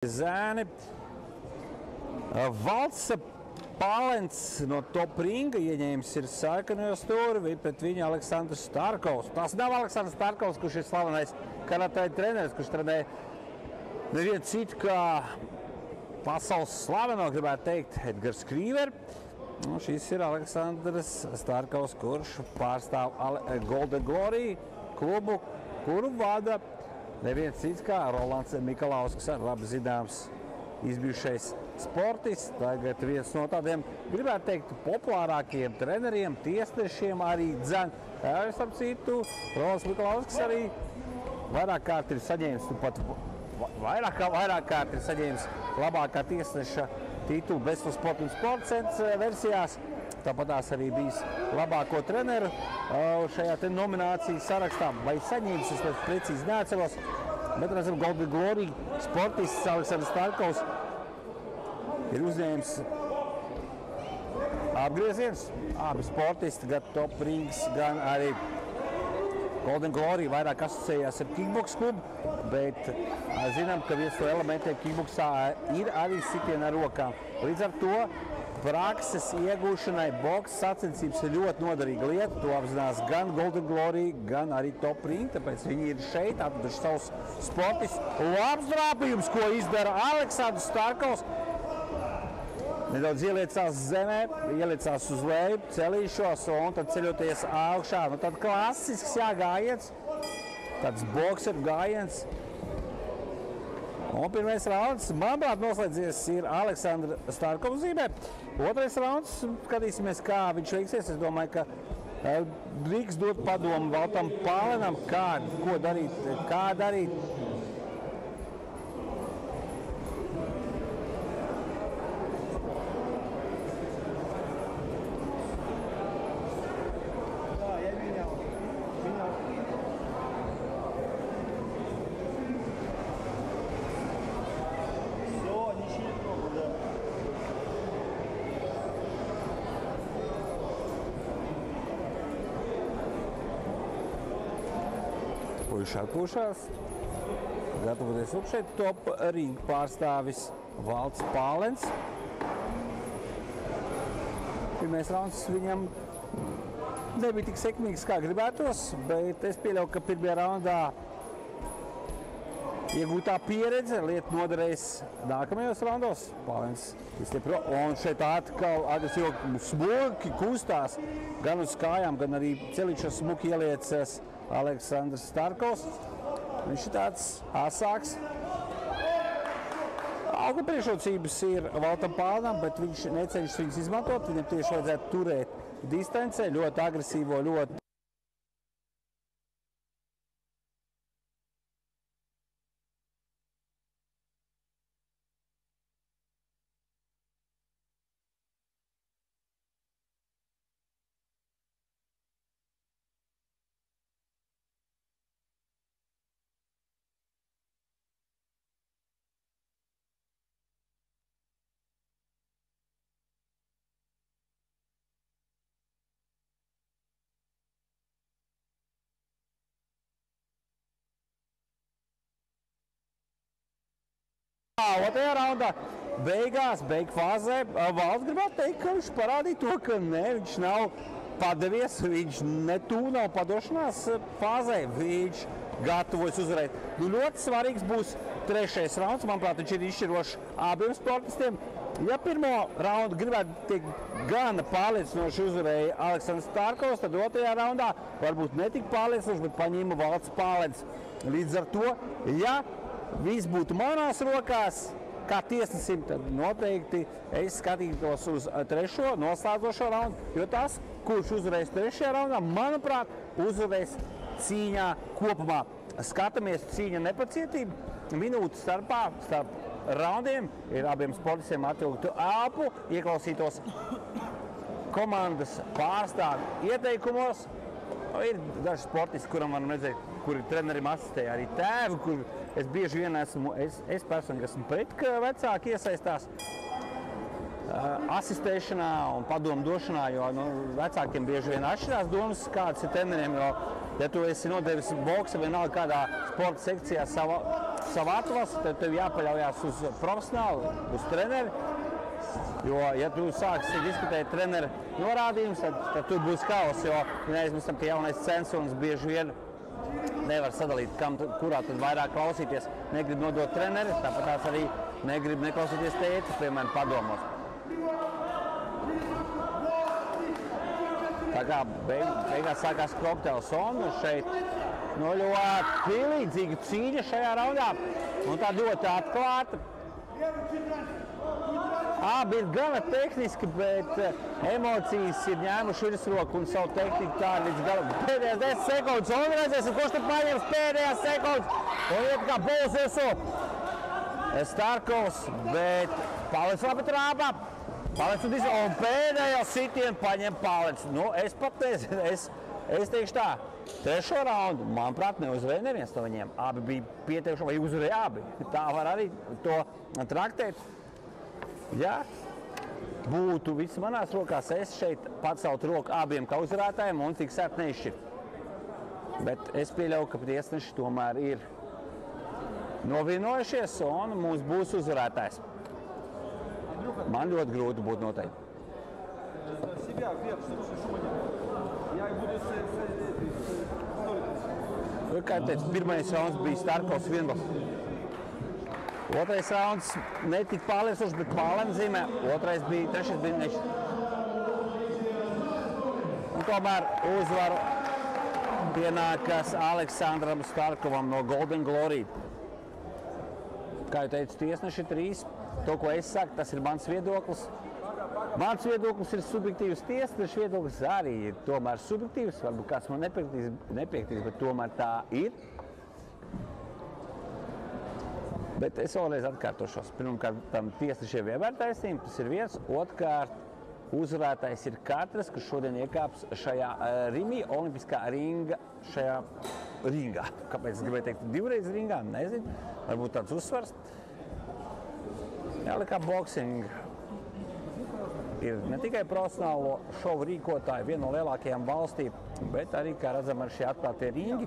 Zēni. Valds Pālens no Top Ringa ieņēmis ir sarkano stūri, pret viņu Aleksandrs Starkovs. Tas nav Aleksandrs Starkovs, kurš ir slavenais karatē treneris, kurš trenē nevienu citu kā pasaules slaveno, gribētu teikt, Edgars Krīver. Šis ir Aleksandrs Starkovs, kurš pārstāv Golden Glory klubu, kuru vada neviens cits kā Rolands Mikalausks, labi zināms izbijušais sportists. Tagad viens no tādiem, gribētu teikt, populārākiem treneriem, tiesnešiem arī dzen. Starp citu, Rolands Mikalausks arī vairāk kārt ir saņēmis, vairāk kārt ir saņēmis labākā tiesneša titulu Best of Sport un Sports versijās. Tāpatās arī bijis labāko treneru šajā te nominācijas sarakstā. Vai saņēmis, es precīzi neatceros, bet redzam, Golden Glory sportists Aleksandrs Starkovs ir uzņēmis apgrieziens. Abi sportisti, gan Top Rings, gan arī Golden Glory vairāk asociējās ar kickboks klubu, bet zinām, ka viens no elementiem kickboksā ir arī sitiena ar rokām. Līdz ar to prakses iegūšanai boks sacensības ir ļoti noderīga lieta. To apzinās gan Golden Glory, gan arī Top Ring, tāpēc viņi ir šeit, atraduši savus sportistus. Labs drāpījums, ko izdara Aleksandrs Starkovs. Nedaudz ieliecās zemē, ieliecās uz leju, celīšos un tad ceļoties augšā. Tad klasisks gājiens, tāds bokseru gājiens. Un pirmais rauns, manuprāt, noslēdzies ir Aleksandra Starkova zīmē. Otrais rauns, skatīsimies, kā viņš veiksies. Es domāju, ka drīkst dot padomu Valtam Pālenam, ko darīt, kā darīt. Atpūšās, gatavoties šeit Top Ring pārstāvis Valds Pālens. Pirmais rauns viņam nebija tik sekmīgs, kā gribētos, bet es pieļauju, ka pirmajā raundā iegūtā pieredze lieta noderēs nākamajos raundos. Pālens izstiepro, un šeit atkal agresīvi smuki kustās gan uz kājām, gan arī celīšos smuki ieliecas Aleksandrs Starkovs. Viņš ir tāds asāks. Augļu priekšrocības ir Valtam Pālenam, bet viņš necenšas viņus izmantot. Viņam tieši vajadzētu turēt distancē, ļoti agresīvo, ļoti otrajā raundā beigās, fāzē, Valds gribētu teikt, ka viņš parādīja to, ka ne, viņš nav padevies, viņš nav padošanās fāzē, viņš gatavojas uzvarēt. Ļoti svarīgs būs trešais rauns, manuprāt, viņš ir izšķirošs abiem sportistiem. Ja pirmo raundu gribētu teikt gan pārliecinoši uzvarēja Aleksandrs Starkovs, tad otrajā raundā varbūt netik pārliecinoši, bet paņēma Valds Pālens. Līdz ar to, ja viss būtu manās rokās, kā tiesnesim, tad noteikti es skatītos uz trešo noslēdzošo raundu, jo tas, kurš uzvarēs trešajā raundā, manuprāt, uzvarēs cīņā kopumā. Skatāmies cīņa nepacietību, minūtes starp raundiem ir abiem sportistiem atvilktu elpu, ieklausītos komandas pārstāvju ieteikumos. Ir daži sportisti, kuram varam redzēt, kuri trenerim asistēja arī tēvi, kur es bieži vien es personīgi esmu pret, ka vecāki iesaistās asistēšanā un padomu došanā, jo vecākiem bieži vien atšķirās domas, kādas ir treneriem, jo Ja tu esi nodevis boksa vienalga kādā sporta sekcijā savu atvasi, tad tev jāpaļaujās uz profesionālu, uz treneri. Jo, ja tu sāksi diskutēt treneru norādījumus, tad tur būs kaos, jo neaizmirstam, ka jaunais Censonis bieži vien nevar sadalīt, kurā tad vairāk klausīties. Negrib nodot treneri, tāpat tās arī negrib neklausīties tēti, piemēram, padomos. Tā kā beigās sākās Koptelsona, šeit ļoti pielīdzīga cīņa šajā raundā, un tā ļoti atklāta. Abi ir gana tehniski, bet emocijas ir ņēmuši virsroku un savu tehniku tā līdz galam. Pēdējās 10 sekundes, un redzēsim, kurš tad paņems pēdējās sekundes. Un iet kā Pols Esо Starkovs, bet Pālets labi trāpā. Pālets un pēdējo sitienu paņem Pālets. Nu, es pat nezinu, es teikšu tā. Trešo raundu, manuprāt, neuzvarēja neviens no viņiem. Abi bija pieteikuši, vai uzvarēja abi. Tā var arī to traktēt. Ja būtu viss manās rokās, es šeit pacelt roku abiem kā uzvarētājiem un fiksēt neizšķirt. Bet es pieļauju, ka tiesneši tomēr ir novienojušies un mums būs uzvarētājs. Man ļoti grūti būt noteikti. Kā teicu, pirmais rauns bija Starkovs vienbalss. Otrais rauns netika pārliecinošs, bet Pālēna zīmē. Trešais bija nešķi. Un tomēr uzvaru pienākas Aleksandram Starkovam no Golden Glory. Kā jau teicu, tiesneši 3. To, ko es saku, tas ir mans viedoklis. Mans viedoklis ir subjektīvs, tiesneša viedoklis arī ir tomēr subjektīvs. Varbūt kāds man nepiektīs, bet tomēr tā ir. Bet es vēlreiz atkārtošos. Pirmkārt, tam tiesnešiem vienmēr taisnība, tas ir viens. Otrkārt, uzvarētājs ir katrs, kas šodien iekāps šajā rimī, olimpiskā ringa, šajā ringā. Kāpēc es gribēju teikt divreiz ringā? Nezinu. Varbūt tāds uzsvars. Jā, kā boxing ir ne tikai profesionālo šovu rīkotāji, viena no lielākajām valstīm, bet arī, kā redzam, ar šie atklātie ringi.